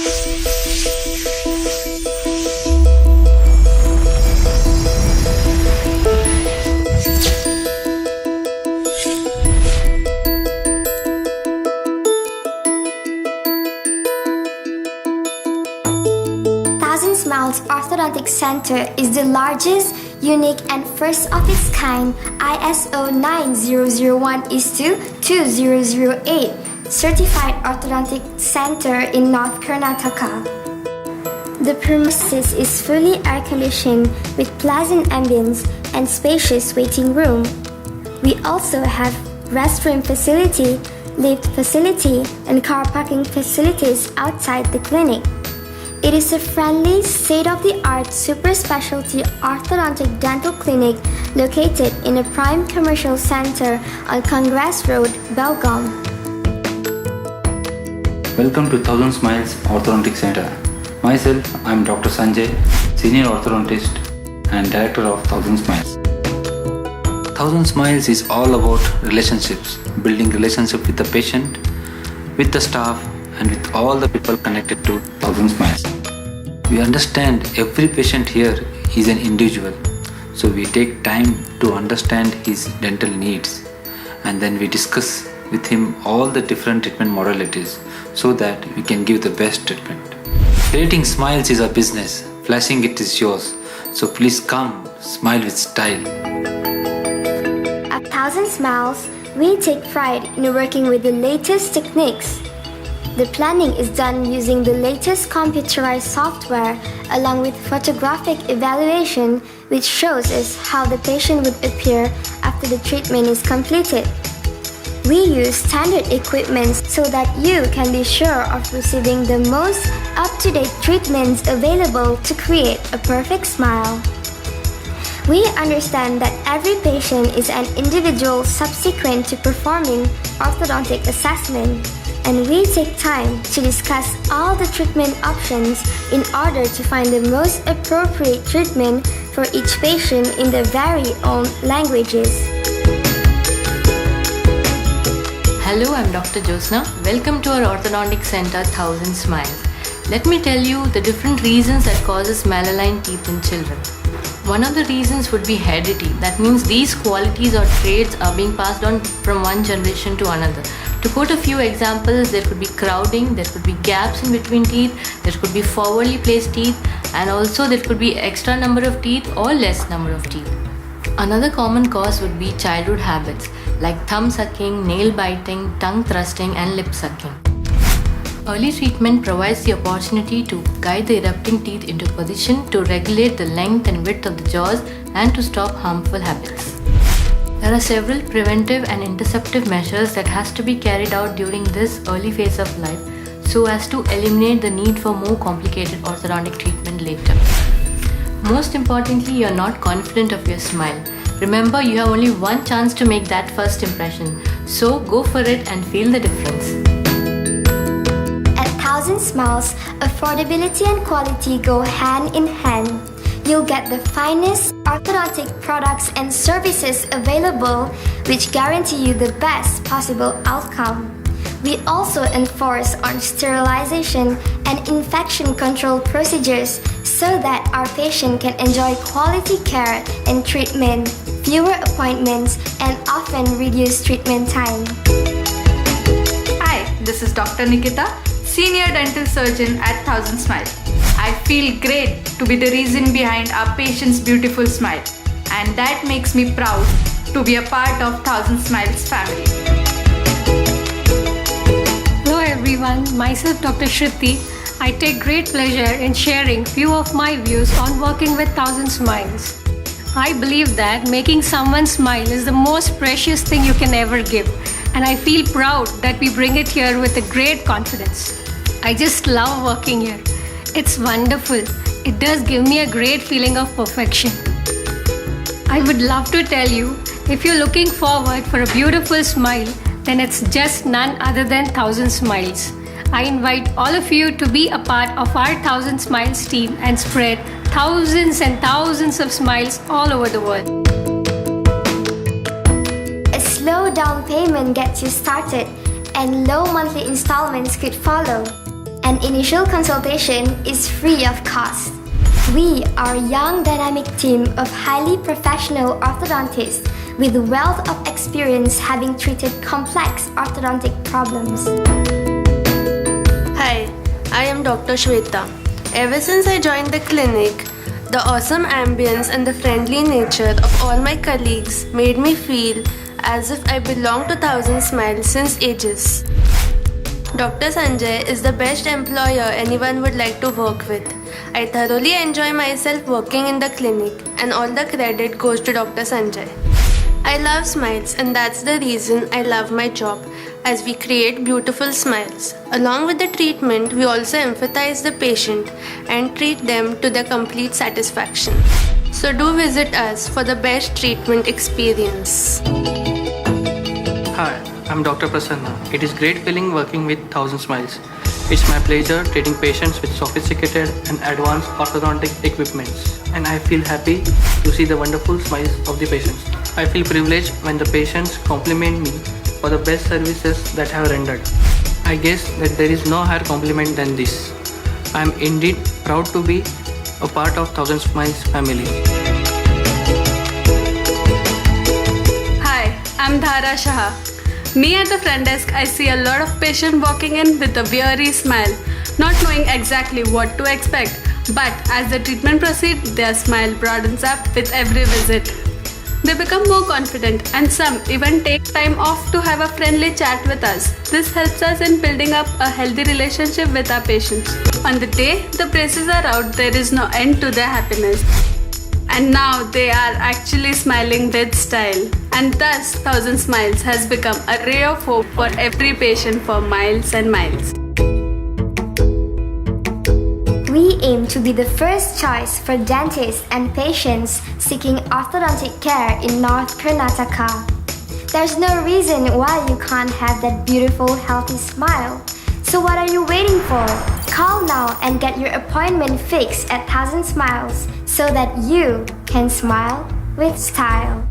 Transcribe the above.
Thousand Smiles Orthodontic Center is the largest, unique, and first of its kind ISO 9001:2008 certified orthodontic center in North Karnataka. The premises is fully air-conditioned with pleasant ambience and spacious waiting room. We also have restroom facility, lift facility, and car parking facilities outside the clinic. It is a friendly, state-of-the-art super specialty orthodontic dental clinic located in a prime commercial center on Congress Road, Belgaum. Welcome to Thousand Smiles Orthodontic Center. Myself, I am Dr. Sanjay, Senior Orthodontist and Director of Thousand Smiles. Thousand Smiles is all about relationships, building relationship with the patient, with the staff, and with all the people connected to Thousand Smiles. We understand every patient here is an individual, so we take time to understand his dental needs, and then we discuss with him all the different treatment modalities so that we can give the best treatment. Creating smiles is our business, flashing it is yours, so please come, smile with style. At Thousand Smiles, we take pride in working with the latest techniques. The planning is done using the latest computerized software along with photographic evaluation, which shows us how the patient would appear after the treatment is completed. We use standard equipment so that you can be sure of receiving the most up-to-date treatments available to create a perfect smile. We understand that every patient is an individual subsequent to performing orthodontic assessment, and we take time to discuss all the treatment options in order to find the most appropriate treatment for each patient in their very own languages. Hello, I'm Dr. Josna. Welcome to our Orthodontic Center, Thousand Smiles. Let me tell you the different reasons that causes malaligned teeth in children. One of the reasons would be heredity. That means these qualities or traits are being passed on from one generation to another. To quote a few examples, there could be crowding, there could be gaps in between teeth, there could be forwardly placed teeth, and also there could be extra number of teeth or less number of teeth. Another common cause would be childhood habits like thumb sucking, nail biting, tongue thrusting, and lip sucking. Early treatment provides the opportunity to guide the erupting teeth into position to regulate the length and width of the jaws and to stop harmful habits. There are several preventive and interceptive measures that has to be carried out during this early phase of life so as to eliminate the need for more complicated orthodontic treatment later. Most importantly, you are not confident of your smile. Remember, you have only one chance to make that first impression, so go for it and feel the difference. At Thousand Smiles, affordability and quality go hand in hand. You'll get the finest orthodontic products and services available, which guarantee you the best possible outcome. We also enforce on sterilization and infection control procedures so that our patient can enjoy quality care and treatment, fewer appointments, and often reduced treatment time. Hi, this is Dr. Nikita, Senior Dental Surgeon at Thousand Smiles. I feel great to be the reason behind our patient's beautiful smile, and that makes me proud to be a part of Thousand Smiles family. Hello everyone, myself Dr. Shruti. I take great pleasure in sharing few of my views on working with Thousand Smiles. I believe that making someone smile is the most precious thing you can ever give, and I feel proud that we bring it here with a great confidence. I just love working here. It's wonderful. It does give me a great feeling of perfection. I would love to tell you, if you're looking forward for a beautiful smile, then it's just none other than Thousand Smiles. I invite all of you to be a part of our Thousand Smiles team and spread thousands and thousands of smiles all over the world. A slow down payment gets you started, and low monthly installments could follow. An initial consultation is free of cost. We are a young dynamic team of highly professional orthodontists with a wealth of experience having treated complex orthodontic problems. Hi, I am Dr. Shweta. Ever since I joined the clinic, the awesome ambience and the friendly nature of all my colleagues made me feel as if I belong to Thousand Smiles since ages. Dr. Sanjay is the best employer anyone would like to work with. I thoroughly enjoy myself working in the clinic, and all the credit goes to Dr. Sanjay. I love smiles, and that's the reason I love my job, as we create beautiful smiles. Along with the treatment, we also empathize the patient and treat them to their complete satisfaction. So do visit us for the best treatment experience. Hi, I'm Dr. Prasanna. It is great feeling working with Thousand Smiles. It's my pleasure treating patients with sophisticated and advanced orthodontic equipments, and I feel happy to see the wonderful smiles of the patients. I feel privileged when the patients compliment me for the best services that I have rendered. I guess that there is no higher compliment than this. I am indeed proud to be a part of Thousand Smiles family. Hi, I'm Dhara Shah. Me at the front desk, I see a lot of patients walking in with a weary smile, not knowing exactly what to expect. But as the treatment proceeds, their smile broadens up with every visit. They become more confident, and some even take time off to have a friendly chat with us. This helps us in building up a healthy relationship with our patients. On the day the braces are out, there is no end to their happiness. And now they are actually smiling with style. And thus, Thousand Smiles has become a ray of hope for every patient for miles and miles. We aim to be the first choice for dentists and patients seeking orthodontic care in North Karnataka. There's no reason why you can't have that beautiful, healthy smile. So what are you waiting for? Call now and get your appointment fixed at Thousand Smiles so that you can smile with style.